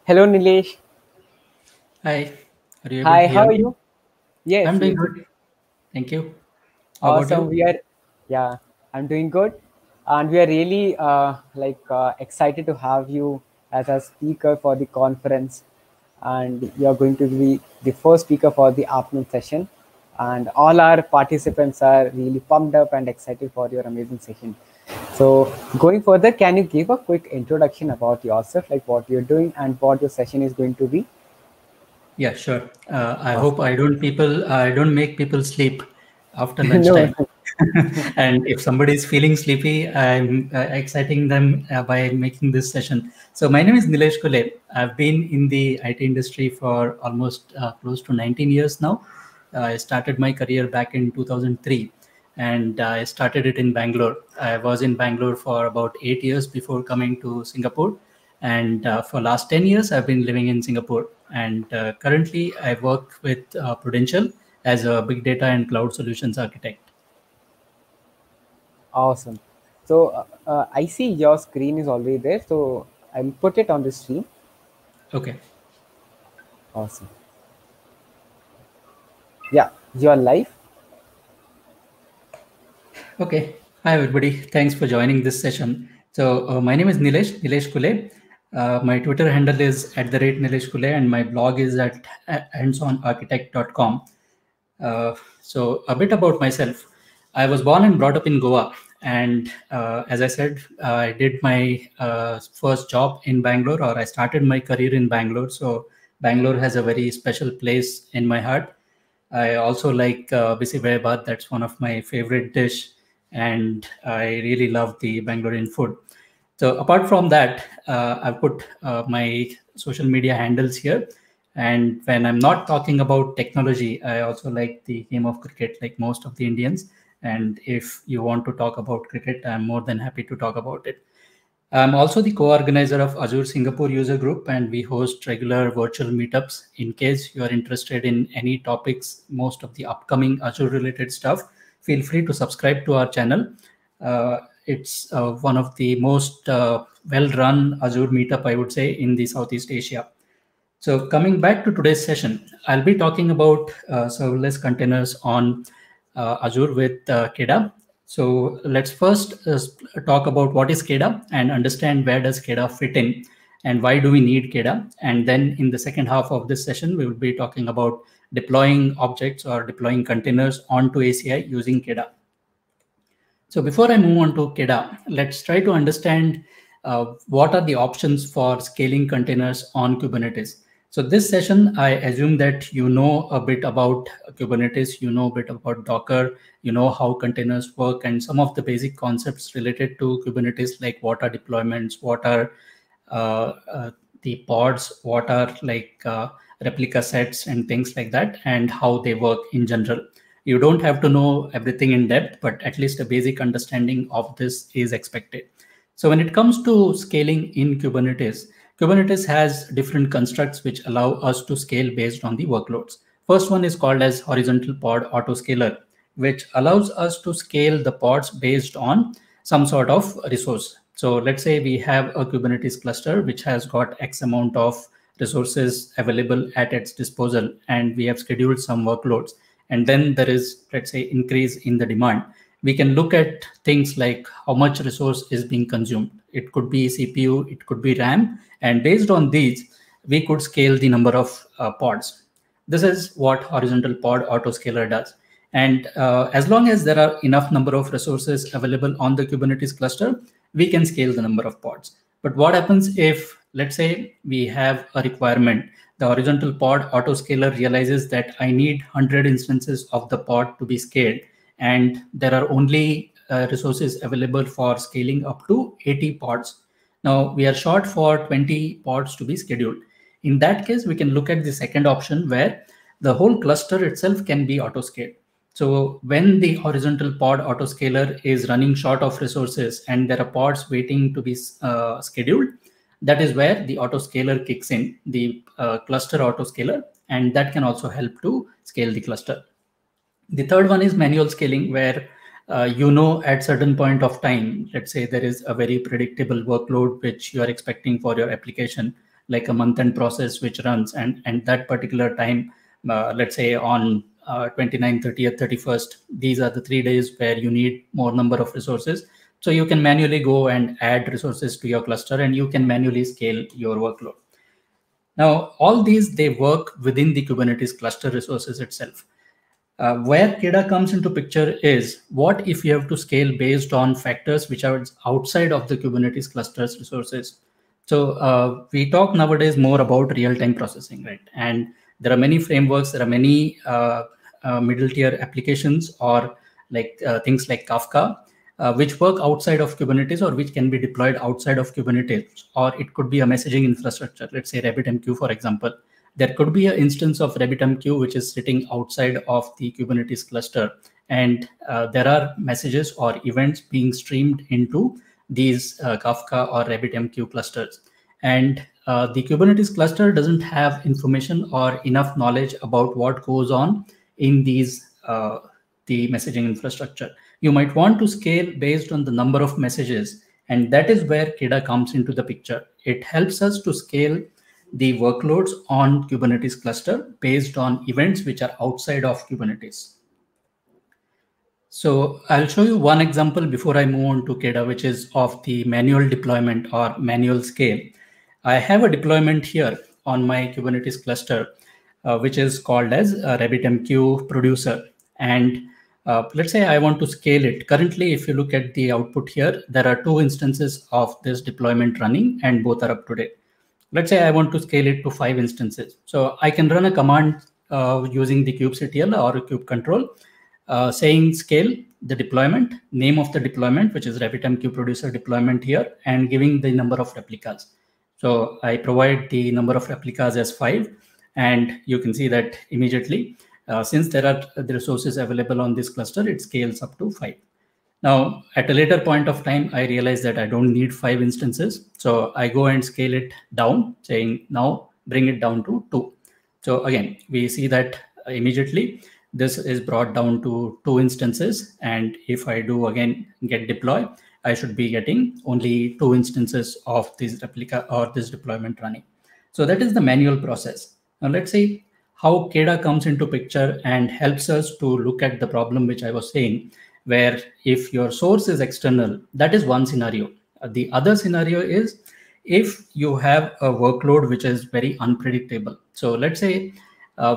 Hello, Nilesh. Hi, are you able Hi, to how hear are me? you? Yes, I'm doing yes. good. Thank you. How about Awesome. you? Yeah, I'm doing good. And we are really excited to have you as a speaker for the conference. And you're going to be the first speaker for the afternoon session. And all our participants are really pumped up and excited for your amazing session. So, going further, can you give a quick introduction about yourself, like what you're doing and what your session is going to be? Yeah, sure. I hope Awesome. I don't make people sleep after No, lunchtime. And if somebody is feeling sleepy, I'm exciting them by making this session. So my name is Nilesh Kule. I've been in the IT industry for almost close to 19 years now. I started my career back in 2003, and I started it in Bangalore. I was in Bangalore for about 8 years before coming to Singapore, and for last 10 years I've been living in Singapore. And currently I work with Prudential as a big data and cloud solutions architect. awesome. So I see your screen is already there. So I'll put it on the screen. Okay. Awesome. Yeah, your live. Okay. Hi, everybody. Thanks for joining this session. So, my name is Nilesh Kule. My Twitter handle is @Nilesh Kule, and my blog is at handsonarchitect.com. So, a bit about myself. I was born and brought up in Goa. And as I said, I did my first job in Bangalore, or I started my career in Bangalore. So, Bangalore has a very special place in my heart. I also like bisi bhat. That's one of my favorite dish, and I really love the Bangalorean food. So apart from that, I've put my social media handles here. And when I'm not talking about technology, I also like the game of cricket, like most of the Indians. And if you want to talk about cricket, I'm more than happy to talk about it. I'm also the co-organizer of Azure Singapore User Group, and we host regular virtual meetups. In case you are interested in any topics, most of the upcoming Azure-related stuff, feel free to subscribe to our channel. It's one of the most well-run Azure meetup, I would say, in the Southeast Asia. So coming back to today's session, I'll be talking about serverless containers on Azure with KEDA. So let's first talk about what is KEDA and understand where does KEDA fit in and why do we need KEDA. And then in the second half of this session, we will be talking about deploying objects or deploying containers onto ACI using KEDA. So before I move on to KEDA, let's try to understand what are the options for scaling containers on Kubernetes. So this session, I assume that you know a bit about Kubernetes, you know a bit about Docker, you know how containers work and some of the basic concepts related to Kubernetes, like what are deployments, what are the pods, what are replica sets and things like that, and how they work in general. You don't have to know everything in depth, but at least a basic understanding of this is expected. So when it comes to scaling in Kubernetes, Kubernetes has different constructs which allow us to scale based on the workloads. First one is called as horizontal pod autoscaler, which allows us to scale the pods based on some sort of resource. So let's say we have a Kubernetes cluster which has got X amount of resources available at its disposal, and we have scheduled some workloads. And then there is, let's say, increase in the demand. We can look at things like how much resource is being consumed. It could be CPU, it could be RAM, and based on these, we could scale the number of pods. This is what horizontal pod autoscaler does. And as long as there are enough number of resources available on the Kubernetes cluster, we can scale the number of pods. But what happens if, let's say, we have a requirement? The horizontal pod autoscaler realizes that I need 100 instances of the pod to be scaled, and there are only resources available for scaling up to 80 pods. Now we are short for 20 pods to be scheduled. In that case, we can look at the second option where the whole cluster itself can be autoscaled. So when the horizontal pod autoscaler is running short of resources and there are pods waiting to be scheduled, that is where the autoscaler kicks in, the cluster autoscaler, and that can also help to scale the cluster. The third one is manual scaling, where at certain point of time, let's say there is a very predictable workload which you are expecting for your application. like a month-end process which runs, and that particular time, let's say on 29th, 30th, 31st, these are the 3 days where you need more number of resources. So you can manually go and add resources to your cluster, and you can manually scale your workload. Now, all these, they work within the Kubernetes cluster resources itself. Where KEDA comes into picture is, what if you have to scale based on factors which are outside of the Kubernetes cluster's resources? So we talk nowadays more about real-time processing, right? And there are many frameworks, there are many middle-tier applications, or like things like Kafka, which work outside of Kubernetes, or which can be deployed outside of Kubernetes, or it could be a messaging infrastructure. Let's say RabbitMQ, for example. There could be an instance of RabbitMQ which is sitting outside of the Kubernetes cluster, and there are messages or events being streamed into these Kafka or RabbitMQ clusters. And the Kubernetes cluster doesn't have information or enough knowledge about what goes on in these the messaging infrastructure. You might want to scale based on the number of messages, and that is where KEDA comes into the picture. It helps us to scale the workloads on Kubernetes cluster based on events which are outside of Kubernetes. So I'll show you one example before I move on to KEDA, which is of the manual deployment or manual scale. I have a deployment here on my Kubernetes cluster, which is called as RabbitMQ producer. And let's say I want to scale it. Currently, if you look at the output here, there are 2 instances of this deployment running, and both are up to date. Let's say I want to scale it to 5 instances. So I can run a command using the kubectl or kubectl, saying scale the deployment, name of the deployment, which is RabbitMQ producer deployment here, and giving the number of replicas. So I provide the number of replicas as 5, and you can see that immediately, since there are the resources available on this cluster, it scales up to 5. Now, at a later point of time, I realize that I don't need 5 instances. So I go and scale it down, saying now bring it down to 2. So again, we see that immediately this is brought down to 2 instances. And if I do again get deploy, I should be getting only 2 instances of this replica or this deployment running. So that is the manual process. Now let's see how KEDA comes into picture and helps us to look at the problem which I was saying, where if your source is external, that is one scenario. The other scenario is if you have a workload which is very unpredictable. So let's say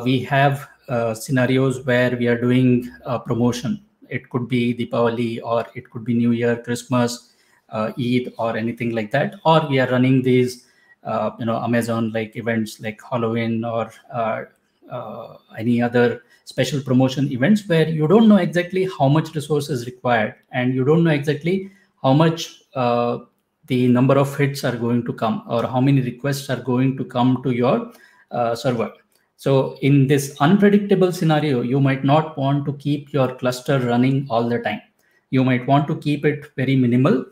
we have scenarios where we are doing a promotion. It could be Deepavali, or it could be New Year, Christmas, Eid, or anything like that. Or we are running these Amazon like events like Halloween or any other special promotion events, where you don't know exactly how much resource is required, and you don't know exactly how much the number of hits are going to come, or how many requests are going to come to your server. So in this unpredictable scenario, you might not want to keep your cluster running all the time. You might want to keep it very minimal,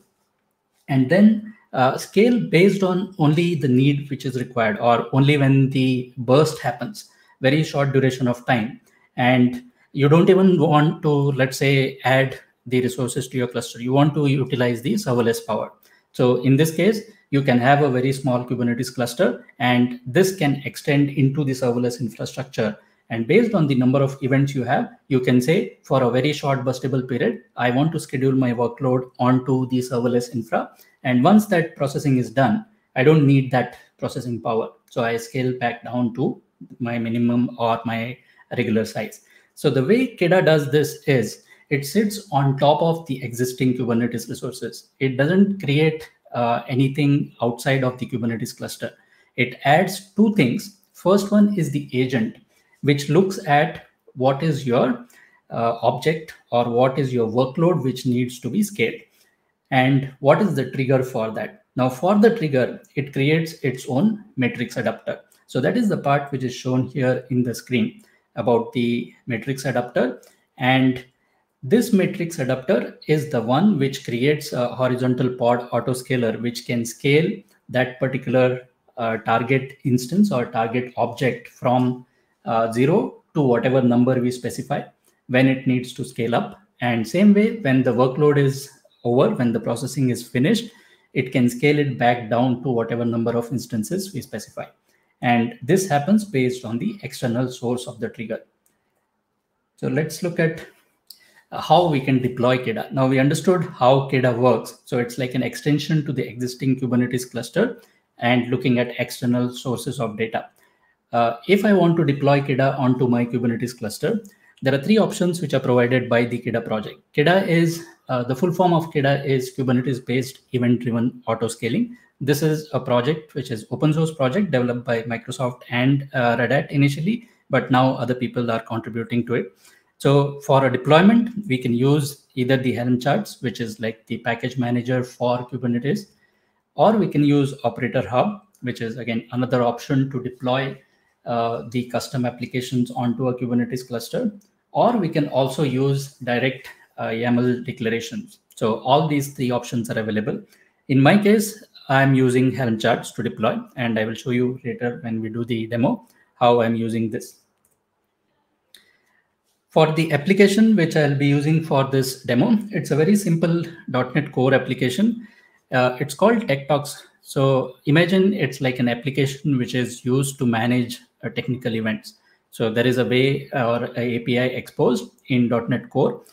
and then scale based on only the need which is required, or only when the burst happens, very short duration of time. And you don't even want to, let's say, add the resources to your cluster. You want to utilize the serverless power. So in this case, you can have a very small Kubernetes cluster, and this can extend into the serverless infrastructure. And based on the number of events you have, you can say, for a very short burstable period, I want to schedule my workload onto the serverless infra. And once that processing is done, I don't need that processing power. So I scale back down to my minimum or my regular size. So the way KEDA does this is, it sits on top of the existing Kubernetes resources. It doesn't create anything outside of the Kubernetes cluster. It adds 2 things. First one is the agent, which looks at what is your object, or what is your workload which needs to be scaled, and what is the trigger for that. Now for the trigger, it creates its own matrix adapter. So that is the part which is shown here in the screen about the matrix adapter. And this matrix adapter is the one which creates a horizontal pod autoscaler, which can scale that particular target instance or target object from 0 to whatever number we specify when it needs to scale up. And same way, when the workload is over, when the processing is finished, it can scale it back down to whatever number of instances we specify. And this happens based on the external source of the trigger. So let's look at how we can deploy KEDA. Now we understood how KEDA works. So it's like an extension to the existing Kubernetes cluster and looking at external sources of data. If I want to deploy KEDA onto my Kubernetes cluster, there are three options which are provided by the KEDA project. KEDA is, the full form of KEDA is Kubernetes-based event-driven autoscaling. This is a project which is open source project developed by Microsoft and Red Hat initially, but now other people are contributing to it. So for a deployment, we can use either the Helm charts, which is like the package manager for Kubernetes, or we can use Operator Hub, which is again another option to deploy the custom applications onto a Kubernetes cluster, or we can also use direct YAML declarations. So all these three options are available. In my case, I'm using Helm charts to deploy, and I will show you later when we do the demo how I'm using this. For the application which I'll be using for this demo, it's a very simple .NET Core application. It's called Tech Talks. So imagine it's like an application which is used to manage technical events. So there is a way or a API exposed in .NET Core,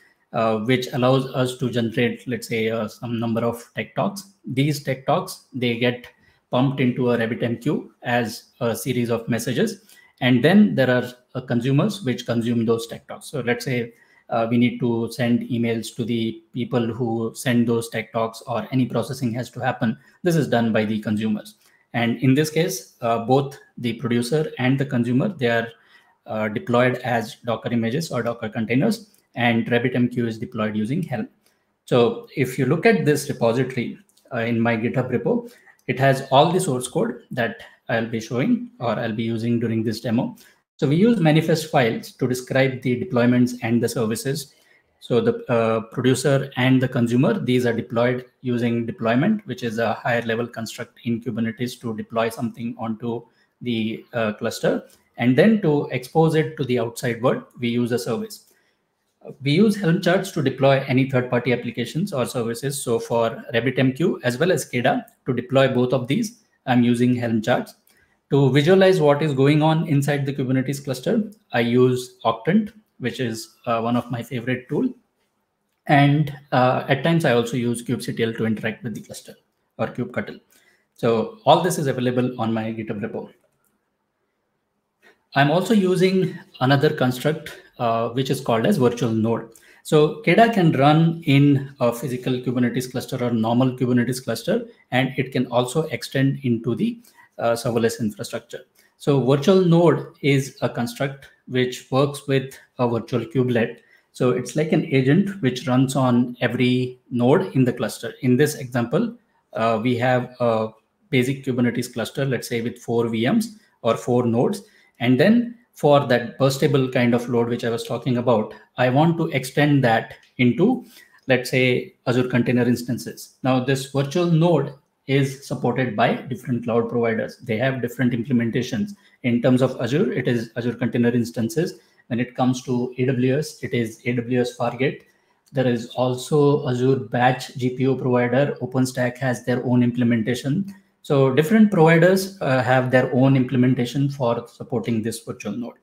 which allows us to generate, let's say, some number of Tech Talks. These Tech Talks, they get pumped into a RabbitMQ as a series of messages. And then there are consumers which consume those Tech Talks. So let's say we need to send emails to the people who send those Tech Talks, or any processing has to happen. This is done by the consumers. And in this case, both the producer and the consumer, they are deployed as Docker images or Docker containers, and RabbitMQ is deployed using Helm. So if you look at this repository in my GitHub repo, it has all the source code that I'll be showing or I'll be using during this demo. So we use manifest files to describe the deployments and the services. So the producer and the consumer, these are deployed using deployment, which is a higher level construct in Kubernetes to deploy something onto the cluster. And then to expose it to the outside world, we use a service. We use Helm charts to deploy any third-party applications or services. So for RabbitMQ as well as KEDA, to deploy both of these, I'm using Helm charts. To visualize what is going on inside the Kubernetes cluster, I use Octant, which is one of my favorite tools. And at times, I also use kubectl to interact with the cluster, or kubectl. So all this is available on my GitHub repo. I'm also using another construct, which is called as virtual node. So KEDA can run in a physical Kubernetes cluster or normal Kubernetes cluster, and it can also extend into the serverless infrastructure. So virtual node is a construct which works with a virtual kubelet. So it's like an agent which runs on every node in the cluster. In this example, we have a basic Kubernetes cluster, let's say with 4 VMs or 4 nodes. And then for that burstable kind of load, which I was talking about, I want to extend that into, let's say, Azure container instances. Now, this virtual node is supported by different cloud providers. They have different implementations. In terms of Azure, it is Azure container instances. When it comes to AWS, it is AWS Fargate. There is also Azure Batch GPU provider. OpenStack has their own implementation. So different providers have their own implementation for supporting this virtual node.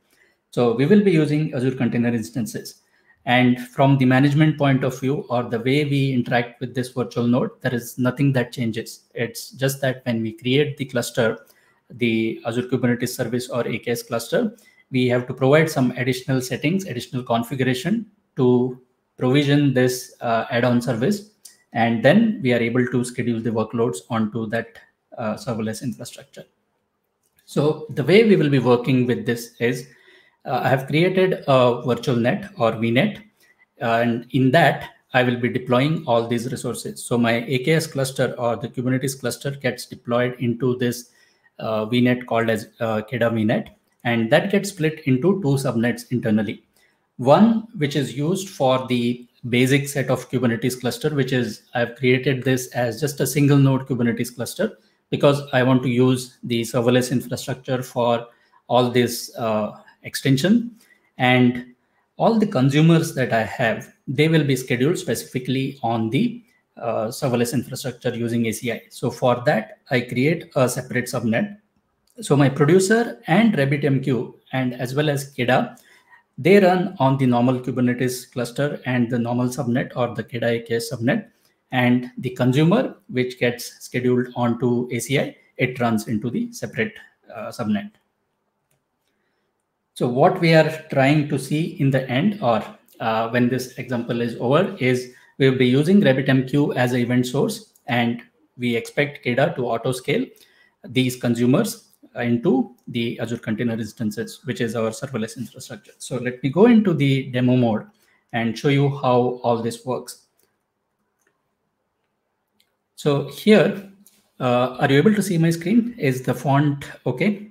So we will be using Azure container instances. And from the management point of view, or the way we interact with this virtual node, there is nothing that changes. It's just that when we create the cluster, the Azure Kubernetes Service or AKS cluster, we have to provide some additional settings, additional configuration to provision this add-on service. And then we are able to schedule the workloads onto that serverless infrastructure. So the way we will be working with this is, I have created a virtual net or VNet, and in that I will be deploying all these resources. So my AKS cluster or the Kubernetes cluster gets deployed into this VNet called as KEDA VNet, and that gets split into 2 subnets internally. One which is used for the basic set of Kubernetes cluster, which is, I've created this as just a single node Kubernetes cluster because I want to use the serverless infrastructure for all this extension. And all the consumers that I have, they will be scheduled specifically on the serverless infrastructure using ACI. So for that, I create a separate subnet. So my producer and RabbitMQ and as well as KEDA, they run on the normal Kubernetes cluster and the normal subnet or the KEDA AKS subnet. And the consumer, which gets scheduled onto ACI, it runs into the separate subnet. So what we are trying to see in the end, or when this example is over, is we will be using RabbitMQ as an event source, and we expect KEDA to auto scale these consumers into the Azure Container Instances, which is our serverless infrastructure. So let me go into the demo mode and show you how all this works. So here, are you able to see my screen? Is the font okay?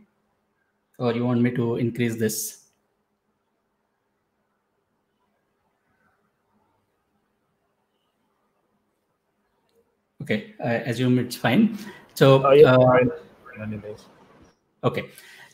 Or you want me to increase this? Okay, I assume it's fine. So okay,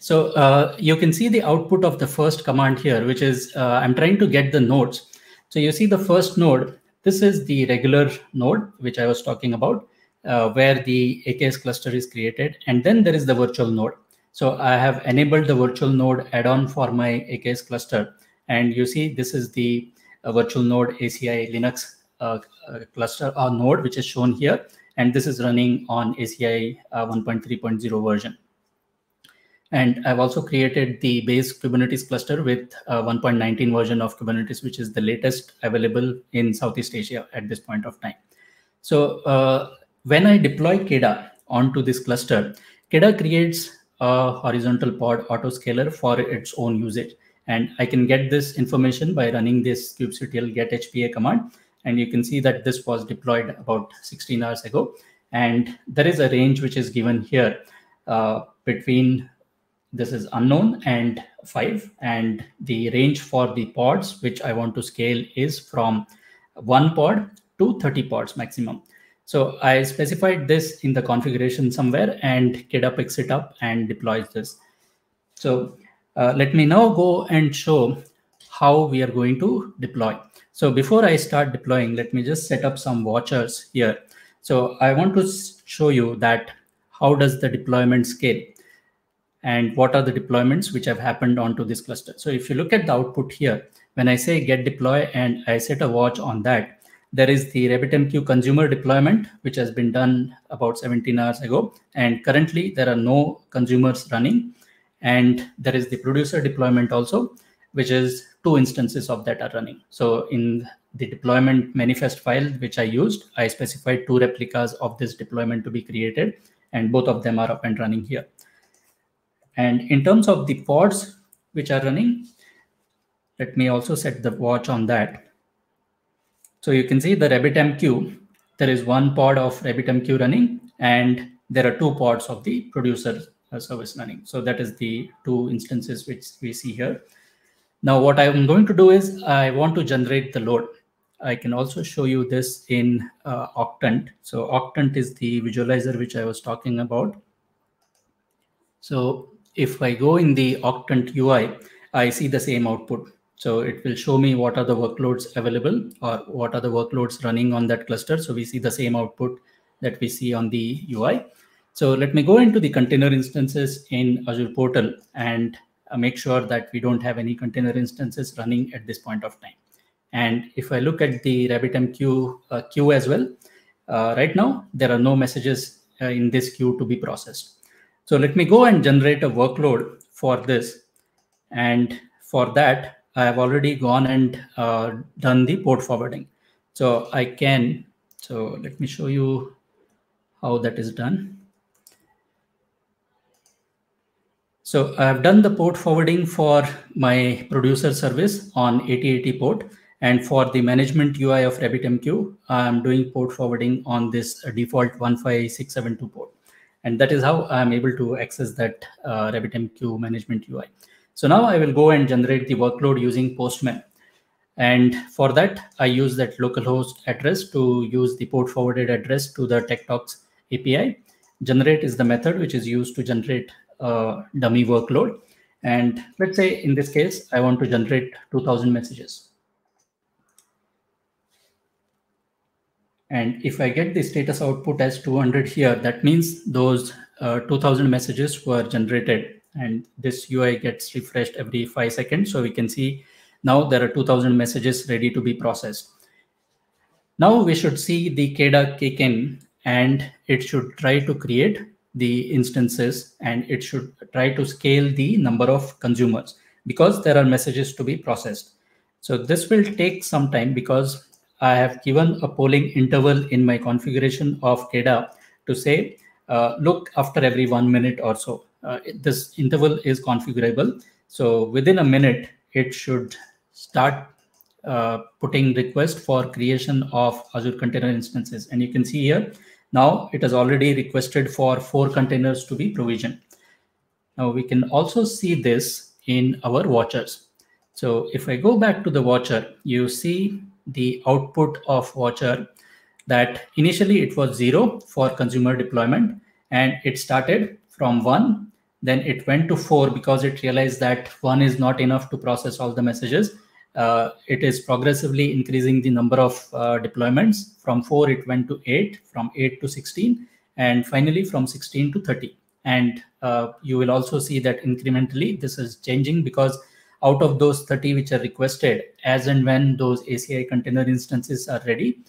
so you can see the output of the first command here, which is I'm trying to get the nodes. So you see the first node. This is the regular node, which I was talking about, where the AKS cluster is created. And then there is the virtual node. So I have enabled the virtual node add-on for my AKS cluster. And you see this is the virtual node ACI Linux cluster or node, which is shown here. And this is running on ACI 1.3.0 version. And I've also created the base Kubernetes cluster with 1.19 version of Kubernetes, which is the latest available in Southeast Asia at this point of time. So when I deploy KEDA onto this cluster, KEDA creates a horizontal pod autoscaler for its own usage. And I can get this information by running this kubectl get HPA command. And you can see that this was deployed about 16 hours ago. And there is a range which is given here between this is unknown and 5. And the range for the pods, which I want to scale, is from 1 pod to 30 pods maximum. So I specified this in the configuration somewhere, and KEDA picks it up and deploys this. So let me now go and show how we are going to deploy. So before I start deploying, let me just set up some watchers here. So I want to show you that how does the deployment scale and what are the deployments which have happened onto this cluster. So if you look at the output here, when I say get deploy and I set a watch on that, there is the RabbitMQ consumer deployment, which has been done about 17 hours ago. And currently there are no consumers running. And there is the producer deployment also, which is 2 instances of that are running. So in the deployment manifest file, which I used, I specified 2 replicas of this deployment to be created, and both of them are up and running here. And in terms of the pods which are running, let me also set the watch on that. So you can see the RabbitMQ, there is 1 pod of RabbitMQ running, and there are 2 pods of the producer service running. So that is the 2 instances which we see here. Now what I'm going to do is I want to generate the load. I can also show you this in Octant. So Octant is the visualizer which I was talking about. So if I go in the Octant UI, I see the same output. So it will show me what are the workloads available or what are the workloads running on that cluster. So we see the same output that we see on the UI. So let me go into the container instances in Azure Portal and make sure that we don't have any container instances running at this point of time. And if I look at the RabbitMQ queue as well, right now, there are no messages in this queue to be processed. So let me go and generate a workload for this. And for that, I have already gone and done the port forwarding. So I can, so let me show you how that is done. So I've done the port forwarding for my producer service on 8080 port. And for the management UI of RabbitMQ, I'm doing port forwarding on this default 15672 port. And that is how I'm able to access that RabbitMQ management UI. So now I will go and generate the workload using Postman. And for that, I use that localhost address to use the port forwarded address to the TechTalks API. Generate is the method which is used to generate a dummy workload. And let's say in this case, I want to generate 2000 messages. And if I get the status output as 200 here, that means those 2000 messages were generated, and this UI gets refreshed every 5 seconds. So we can see now there are 2000 messages ready to be processed. Now we should see the KEDA kick in, and it should try to create the instances, and it should try to scale the number of consumers because there are messages to be processed. So this will take some time because I have given a polling interval in my configuration of KEDA to say, look after every 1 minute or so. This interval is configurable. So within a minute, it should start putting request for creation of Azure container instances. And you can see here, now it has already requested for 4 containers to be provisioned. Now we can also see this in our watchers. So if I go back to the watcher, you see the output of watcher that initially it was 0 for consumer deployment, and it started from 1, then it went to 4 because it realized that 1 is not enough to process all the messages. It is progressively increasing the number of deployments. From 4 it went to 8, from 8 to 16, and finally from 16 to 30. And you will also see that incrementally this is changing because out of those 30 which are requested, as and when those ACI container instances are ready,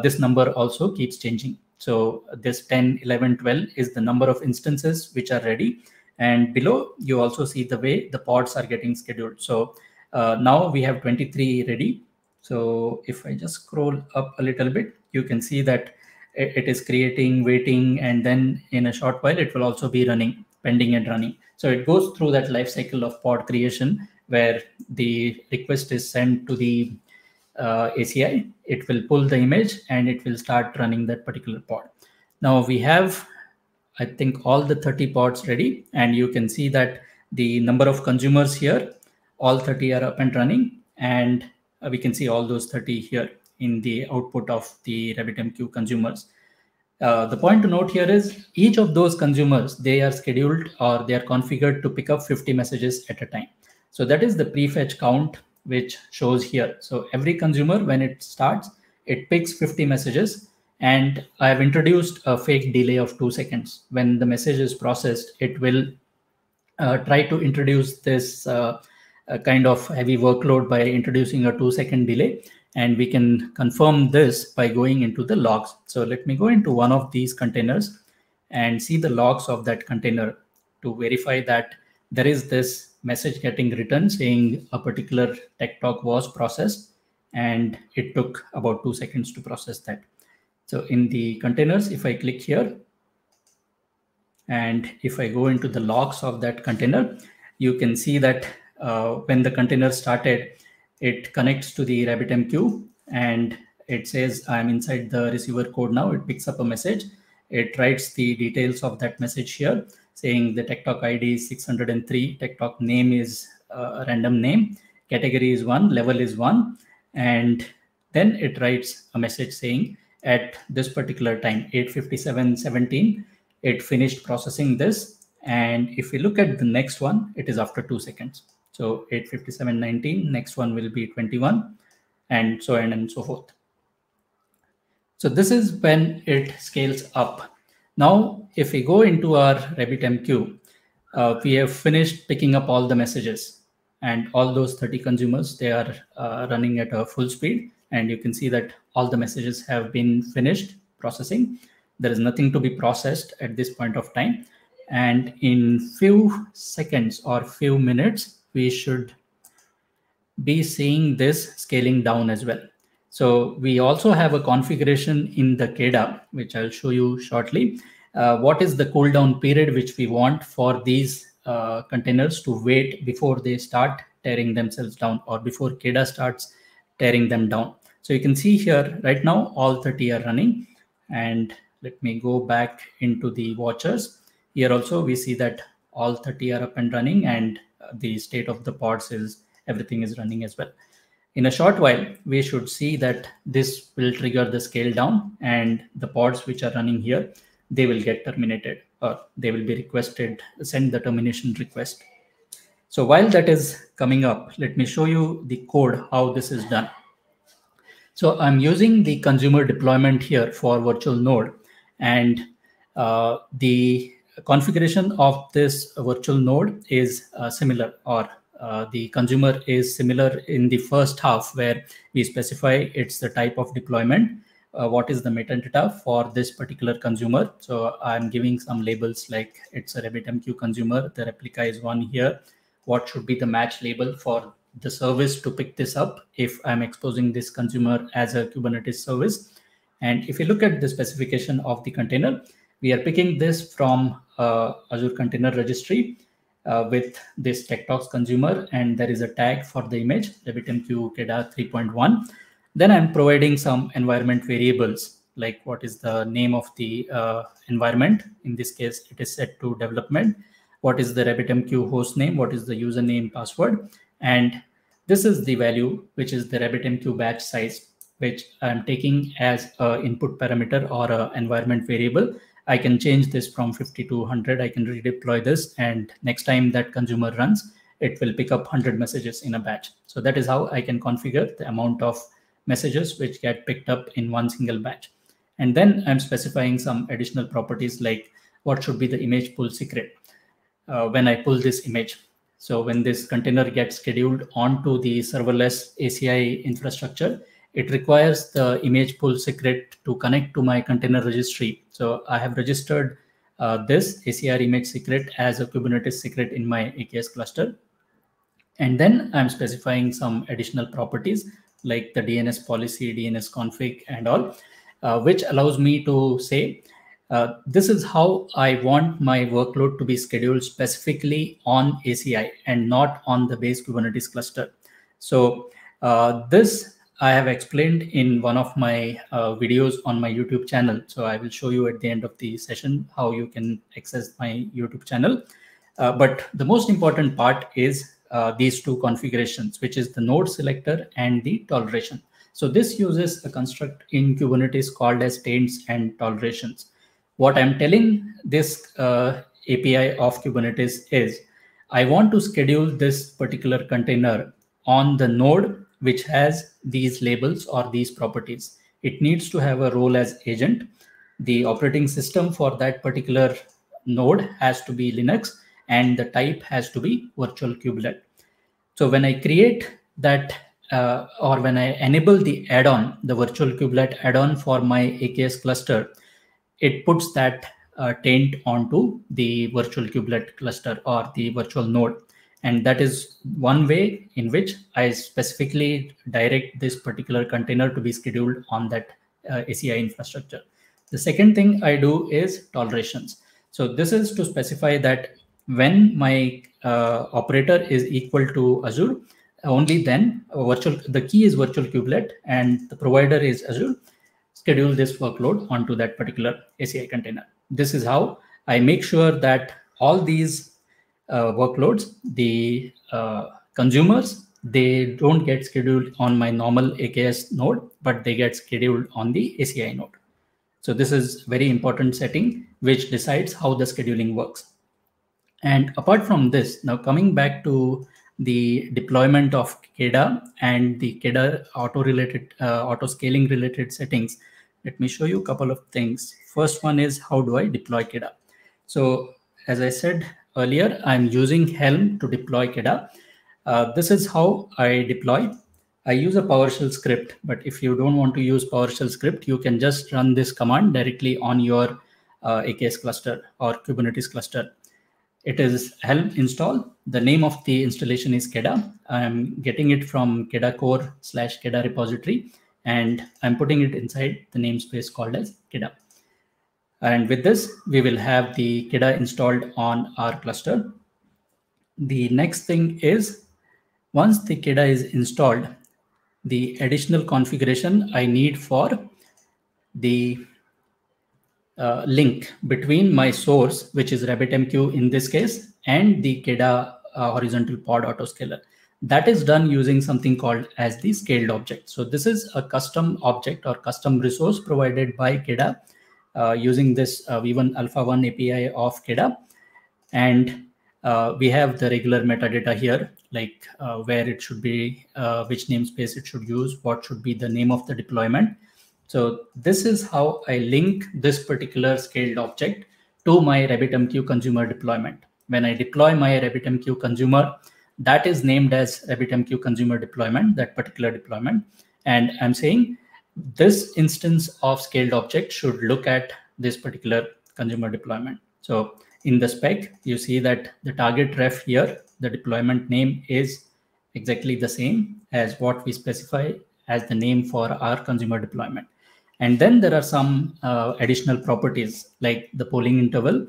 this number also keeps changing. So this 10, 11, 12 is the number of instances which are ready. And below, you also see the way the pods are getting scheduled. So now we have 23 ready. So if I just scroll up a little bit, you can see that it is creating, waiting, and then in a short while, it will also be running, pending and running. So it goes through that life cycle of pod creation where the request is sent to the ACI. It will pull the image and it will start running that particular pod. Now we have, I think, all the 30 pods ready, and you can see that the number of consumers here, all 30 are up and running, and we can see all those 30 here in the output of the RabbitMQ consumers. The point to note here is each of those consumers, they are scheduled or they are configured to pick up 50 messages at a time. So that is the prefetch count which shows here. So every consumer, when it starts, it picks 50 messages, and I have introduced a fake delay of 2 seconds. When the message is processed, it will try to introduce this kind of heavy workload by introducing a 2-second delay. And we can confirm this by going into the logs. So let me go into one of these containers and see the logs of that container to verify that there is this message getting written saying a particular tech talk was processed, and it took about 2 seconds to process that. So in the containers, if I click here, and if I go into the logs of that container, you can see that when the container started, it connects to the RabbitMQ and it says I'm inside the receiver code now. It picks up a message. It writes the details of that message here saying the tech talk ID is 603, tech talk name is a random name, category is 1, level is 1, and then it writes a message saying at this particular time, 8:57:17, it finished processing this. And if we look at the next one, it is after 2 seconds. So 8:57:19, next one will be 21, and so on and so forth. So this is when it scales up. Now, if we go into our RabbitMQ, we have finished picking up all the messages, and all those 30 consumers, they are running at a full speed. And you can see that all the messages have been finished processing. There is nothing to be processed at this point of time. And in few seconds or few minutes, we should be seeing this scaling down as well. So we also have a configuration in the KEDA, which I'll show you shortly. What is the cooldown period which we want for these containers to wait before they start tearing themselves down, or before KEDA starts tearing them down. So you can see here right now, all 30 are running. And let me go back into the watchers. Here also, we see that all 30 are up and running, and the state of the pods is everything is running as well. In a short while, we should see that this will trigger the scale down, and the pods which are running here, they will get terminated, or they will be requested, send the termination request. So while that is coming up, let me show you the code, how this is done. So I'm using the consumer deployment here for virtual node, and the configuration of this virtual node is similar, or the consumer is similar in the first half, where we specify it's the type of deployment, what is the metadata for this particular consumer. So I'm giving some labels like it's a RabbitMQ consumer, the replica is one here, what should be the match label for the service to pick this up if I'm exposing this consumer as a Kubernetes service. And if you look at the specification of the container, we are picking this from Azure Container Registry with this TechTalks consumer, and there is a tag for the image, RabbitMQ KEDA 3.1. Then I'm providing some environment variables, like what is the name of the environment. In this case, it is set to development. What is the RabbitMQ host name? What is the username, password? And this is the value, which is the RabbitMQ batch size, which I'm taking as an input parameter or an environment variable. I can change this from 50 to 100. I can redeploy this, and next time that consumer runs, it will pick up 100 messages in a batch. So that is how I can configure the amount of messages which get picked up in one single batch. And then I'm specifying some additional properties, like what should be the image pull secret when I pull this image. So when this container gets scheduled onto the serverless ACI infrastructure, it requires the image pull secret to connect to my container registry. So I have registered this ACR image secret as a Kubernetes secret in my AKS cluster. And then I'm specifying some additional properties like the DNS policy, DNS config, and all, which allows me to say, this is how I want my workload to be scheduled specifically on ACI and not on the base Kubernetes cluster. So this I have explained in one of my videos on my YouTube channel. So I will show you at the end of the session how you can access my YouTube channel. But the most important part is these two configurations, which is the node selector and the toleration. So this uses a construct in Kubernetes called as taints and tolerations. What I'm telling this API of Kubernetes is, I want to schedule this particular container on the node which has these labels or these properties. It needs to have a role as agent. The operating system for that particular node has to be Linux, and the type has to be virtual kubelet. So when I create that or when I enable the add-on, the virtual kubelet add-on for my AKS cluster, it puts that taint onto the virtual kubelet cluster or the virtual node. And that is one way in which I specifically direct this particular container to be scheduled on that ACI infrastructure. The second thing I do is tolerations. So this is to specify that when my operator is equal to Azure, only then the key is virtual kubelet and the provider is Azure, schedule this workload onto that particular ACI container. This is how I make sure that all these workloads, the consumers, they don't get scheduled on my normal AKS node, but they get scheduled on the ACI node. So this is very important setting, which decides how the scheduling works. And apart from this, now coming back to the deployment of KEDA and the KEDA auto scaling related settings, let me show you a couple of things. First one is, how do I deploy KEDA? So as I said earlier, I'm using Helm to deploy KEDA. This is how I deploy. I use a PowerShell script, but if you don't want to use PowerShell script, you can just run this command directly on your AKS cluster or Kubernetes cluster. It is Helm install. The name of the installation is KEDA. I'm getting it from KEDA core/KEDA repository, and I'm putting it inside the namespace called as KEDA. And with this, we will have the KEDA installed on our cluster. The next thing is, once the KEDA is installed, the additional configuration I need for the link between my source, which is RabbitMQ in this case, and the KEDA horizontal pod autoscaler. That is done using something called as the scaled object. So this is a custom object or custom resource provided by KEDA using this V1 Alpha 1 API of KEDA. And we have the regular metadata here, like where it should be, which namespace it should use, what should be the name of the deployment. So this is how I link this particular scaled object to my RabbitMQ consumer deployment. When I deploy my RabbitMQ consumer, that is named as RabbitMQ consumer deployment, that particular deployment. And I'm saying this instance of scaled object should look at this particular consumer deployment. So in the spec, you see that the target ref here, the deployment name is exactly the same as what we specify as the name for our consumer deployment. And then there are some additional properties like the polling interval.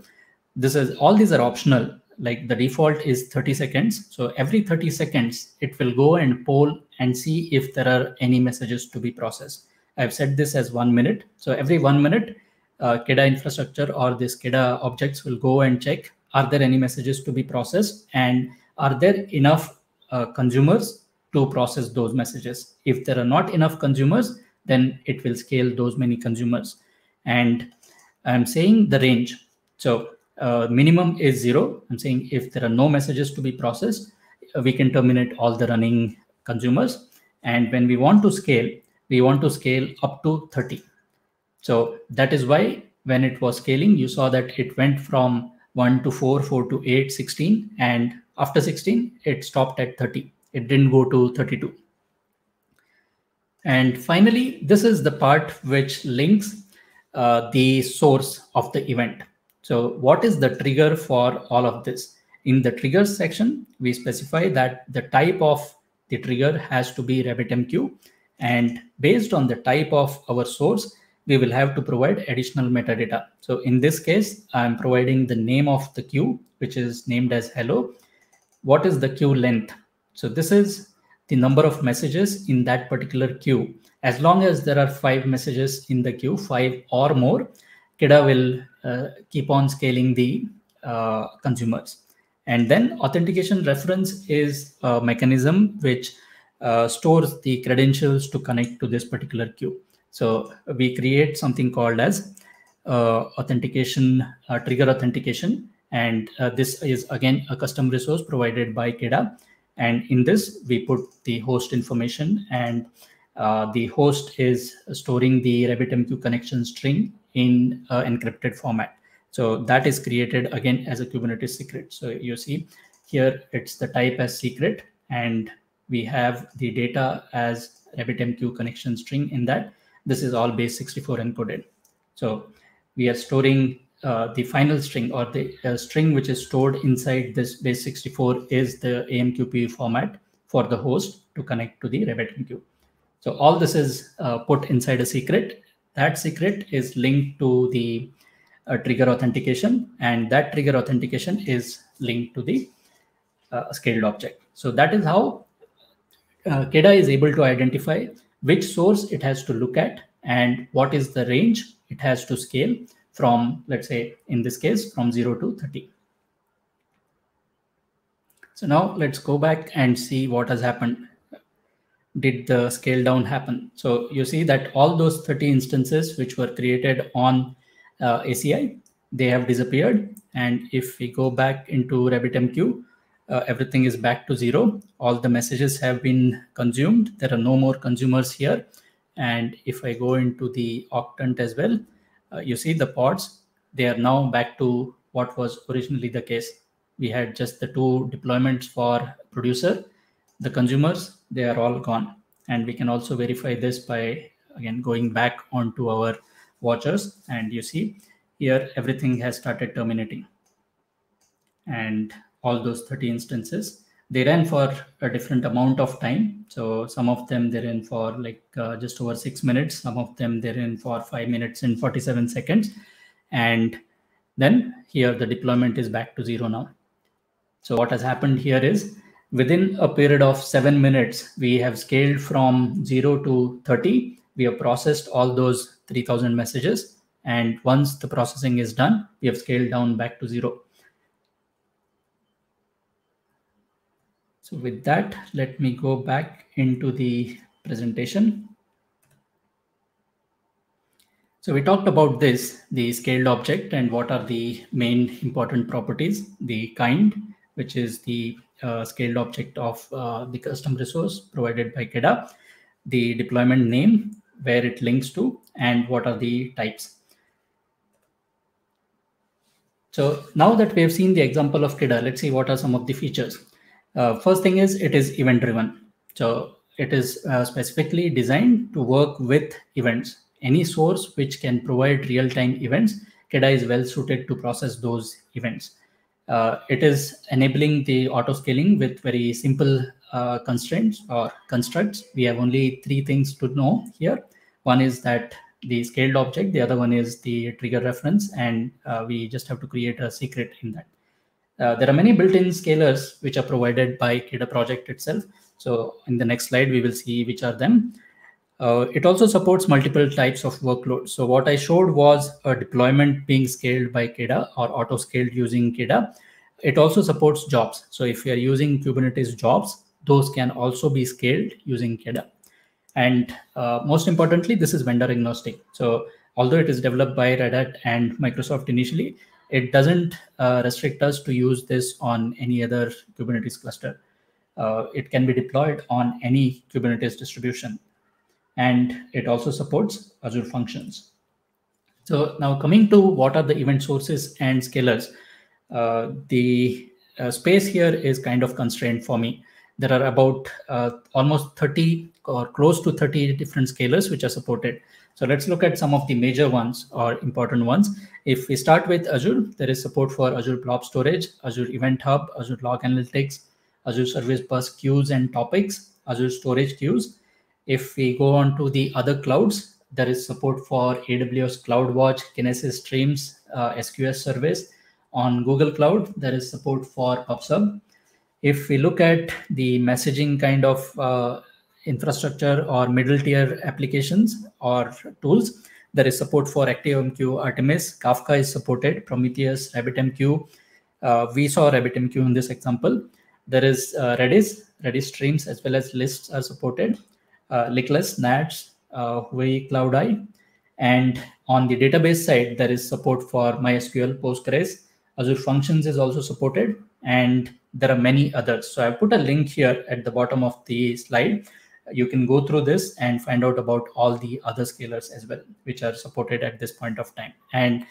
All these are optional. Like the default is 30 seconds. So every 30 seconds, it will go and poll and see if there are any messages to be processed. I've set this as 1 minute. So every 1 minute, KEDA infrastructure or this KEDA objects will go and check, are there any messages to be processed, and are there enough consumers to process those messages? If there are not enough consumers, then it will scale those many consumers. And I'm saying the range. So minimum is 0. I'm saying if there are no messages to be processed, we can terminate all the running consumers. And when we want to scale up to 30. So that is why when it was scaling, you saw that it went from 1 to 4, 4 to 8, 16. And after 16, it stopped at 30. It didn't go to 32. And finally, this is the part which links the source of the event. So what is the trigger for all of this? In the triggers section, we specify that the type of the trigger has to be RabbitMQ. And based on the type of our source, we will have to provide additional metadata. So in this case, I'm providing the name of the queue, which is named as hello. What is the queue length? So this is the number of messages in that particular queue. As long as there are 5 messages in the queue, 5 or more, KEDA will keep on scaling the consumers. And then authentication reference is a mechanism which stores the credentials to connect to this particular queue. So we create something called as authentication, trigger authentication. And this is again a custom resource provided by KEDA. And in this, we put the host information, and the host is storing the RabbitMQ connection string in encrypted format. So that is created again as a Kubernetes secret. So you see here, it's the type as secret, and we have the data as RabbitMQ connection string in that. This is all base 64 encoded. So we are storing the final string, or the string which is stored inside this base 64 is the AMQP format for the host to connect to the RabbitMQ. So all this is put inside a secret. That secret is linked to the trigger authentication, and that trigger authentication is linked to the scaled object. So that is how KEDA is able to identify which source it has to look at and what is the range it has to scale from, let's say, in this case, from 0 to 30. So now let's go back and see what has happened. Did the scale down happen? So you see that all those 30 instances which were created on ACI, they have disappeared. And if we go back into RabbitMQ, everything is back to 0. All the messages have been consumed. There are no more consumers here. And if I go into the octant as well, you see the pods, they are now back to what was originally the case. We had just the 2 deployments for producer. The consumers, they are all gone. And we can also verify this by, again, going back onto our watchers. And you see here, everything has started terminating. And all those 30 instances, they ran for a different amount of time. So some of them they ran for like just over 6 minutes. Some of them they ran for 5 minutes and 47 seconds. And then here the deployment is back to 0 now. So what has happened here is within a period of 7 minutes, we have scaled from 0 to 30. We have processed all those 3000 messages. And once the processing is done, we have scaled down back to 0. So with that, let me go back into the presentation. So we talked about this, the scaled object, and what are the main important properties, the kind, which is the scaled object of the custom resource provided by KEDA, the deployment name, where it links to, and what are the types. So now that we have seen the example of KEDA, let's see what are some of the features. First thing is it is event driven. So it is specifically designed to work with events. Any source which can provide real-time events, KEDA is well suited to process those events. It is enabling the auto scaling with very simple constraints or constructs. We have only 3 things to know here. One is that the scaled object, the other one is the trigger reference, and we just have to create a secret in that. There are many built-in scalars which are provided by KEDA project itself. So in the next slide, we will see which are them. It also supports multiple types of workloads. So what I showed was a deployment being scaled by KEDA or auto-scaled using KEDA. It also supports jobs. So if you're using Kubernetes jobs, those can also be scaled using KEDA. And most importantly, this is vendor agnostic. So although it is developed by Red Hat and Microsoft initially, it doesn't restrict us to use this on any other Kubernetes cluster. It can be deployed on any Kubernetes distribution. And it also supports Azure Functions. So now coming to what are the event sources and scalars, the space here is kind of constrained for me. There are about almost 30 or close to 30 different scalars which are supported. So let's look at some of the major ones or important ones. If we start with Azure, there is support for Azure Blob Storage, Azure Event Hub, Azure Log Analytics, Azure Service Bus queues and topics, Azure Storage queues. If we go on to the other clouds, there is support for AWS CloudWatch, Kinesis Streams, SQS Service. On Google Cloud, there is support for PubSub. If we look at the messaging kind of infrastructure or middle tier applications or tools, there is support for ActiveMQ, Artemis, Kafka is supported, Prometheus, RabbitMQ. We saw RabbitMQ in this example. There is Redis streams as well as lists are supported. Likless, NATS, Huawei Cloud Eye. And on the database side, there is support for MySQL, Postgres. Azure Functions is also supported, and there are many others. So I put a link here at the bottom of the slide. You can go through this and find out about all the other scalars as well, which are supported at this point of time. And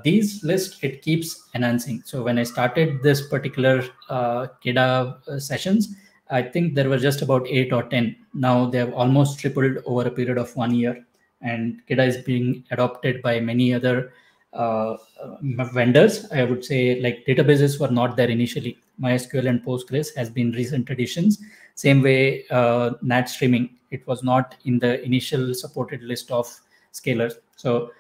these lists, it keeps enhancing. So when I started this particular KEDA sessions, I think there were just about 8 or 10. Now they have almost tripled over a period of 1 year. And KEDA is being adopted by many other vendors. I would say like databases were not there initially. MySQL and Postgres has been recent additions. Same way, NAT streaming, it was not in the initial supported list of scalars. So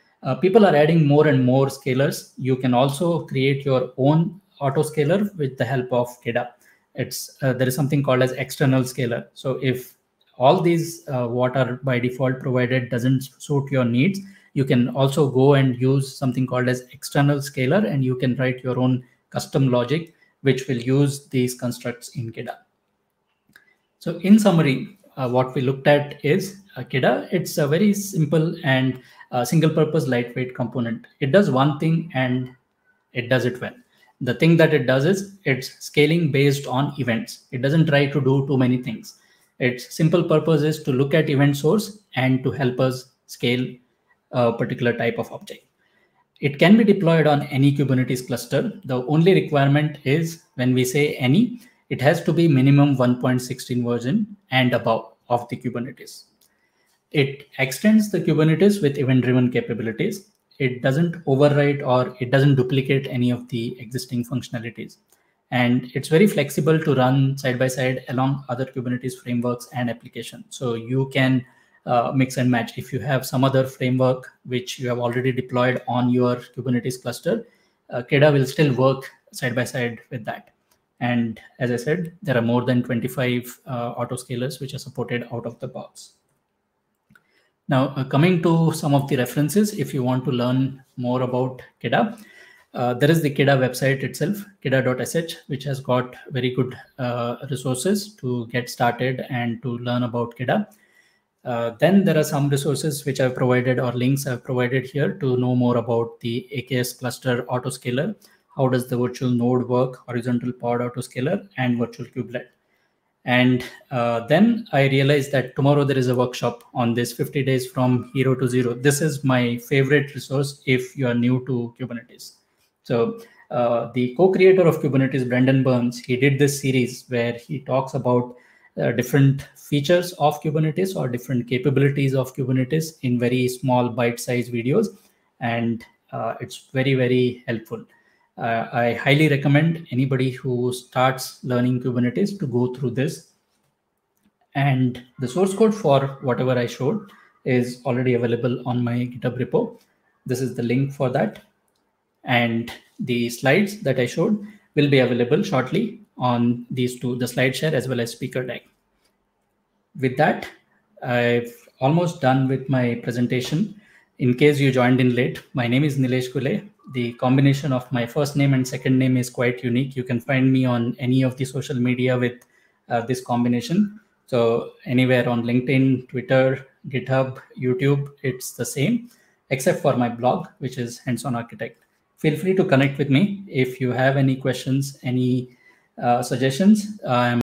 people are adding more and more scalars. You can also create your own autoscaler with the help of KEDA. There is something called as external scalar. So if all these what are by default provided doesn't suit your needs, you can also go and use something called as external scalar, and you can write your own custom logic which will use these constructs in KEDA. So in summary, what we looked at is KEDA. It's a very simple and single purpose lightweight component. It does one thing and it does it well. The thing that it does is it's scaling based on events. It doesn't try to do too many things. Its simple purpose is to look at event source and to help us scale a particular type of object. It can be deployed on any Kubernetes cluster. The only requirement is when we say any, it has to be minimum 1.16 version and above of the Kubernetes. It extends the Kubernetes with event-driven capabilities. It doesn't overwrite or it doesn't duplicate any of the existing functionalities. And it's very flexible to run side by side along other Kubernetes frameworks and applications. So you can mix and match. If you have some other framework which you have already deployed on your Kubernetes cluster, KEDA will still work side by side with that. And as I said, there are more than 25 autoscalers which are supported out of the box. Now, coming to some of the references, if you want to learn more about KEDA, there is the KEDA website itself, keda.sh, which has got very good resources to get started and to learn about KEDA. Then there are some resources which I've provided or links I've provided here to know more about the AKS cluster autoscaler, how does the virtual node work, horizontal pod autoscaler, and virtual kubelet. And then I realized that tomorrow there is a workshop on this 50 days from hero to zero. This is my favorite resource if you are new to Kubernetes. So the co-creator of Kubernetes, Brendan Burns, he did this series where he talks about different features of Kubernetes or different capabilities of Kubernetes in very small bite-sized videos. And it's very, very helpful. I highly recommend anybody who starts learning Kubernetes to go through this. And the source code for whatever I showed is already available on my GitHub repo. This is the link for that. And the slides that I showed will be available shortly on these two, the SlideShare as well as SpeakerTag. With that, I've almost done with my presentation. In case you joined in late, my name is Nilesh Kule. The combination of my first name and second name is quite unique. You can find me on any of the social media with this combination. So anywhere on LinkedIn, Twitter, GitHub, YouTube, it's the same, except for my blog, which is Hands-on Architect. Feel free to connect with me if you have any questions, any suggestions. I'm